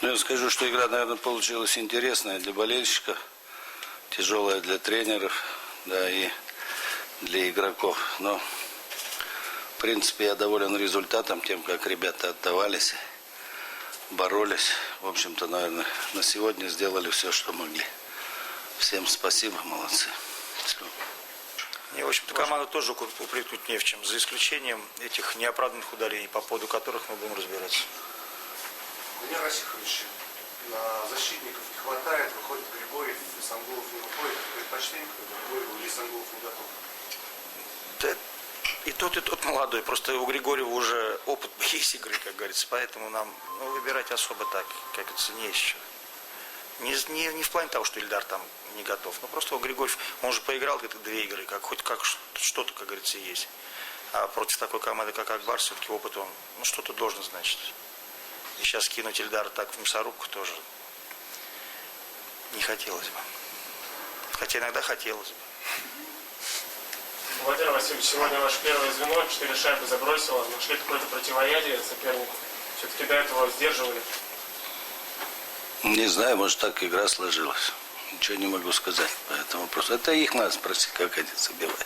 Ну, я скажу, что игра, наверное, получилась интересная для болельщиков, тяжелая для тренеров, да, и для игроков. Но, в принципе, я доволен результатом, тем, как ребята отдавались, боролись. В общем-то, наверное, на сегодня сделали все, что могли. Всем спасибо, молодцы. Все. И, в общем-то, команду тоже упрекнуть не в чем, за исключением этих неоправданных ударений, по поводу которых мы будем разбираться. Владимир Расихович, на защитников не хватает, выходит Григорьев, Исангулов не выходит. Предпочтение Григорьеву или Исангулов не готов? Да, и тот молодой, просто у Григорьева уже опыт есть игры, как говорится, поэтому нам выбирать особо так, как говорится, не из чего. Не в плане того, что Ильдар там не готов, но просто у Григорьев, он же поиграл где-то 2 игры, хоть как что-то, как говорится, есть. А против такой команды, как Акбар, все-таки опыт он, что-то должен значить. И сейчас кинуть Ильдара так в мясорубку тоже не хотелось бы. Хотя иногда хотелось бы. Владимир Васильевич, сегодня ваше первое звено, 4 шайбы забросило. Нашли какое-то противоядие сопернику? Все-таки до этого сдерживали? Не знаю, может, так игра сложилась. Ничего не могу сказать по этому вопросу. Это их надо спросить, как они забивают.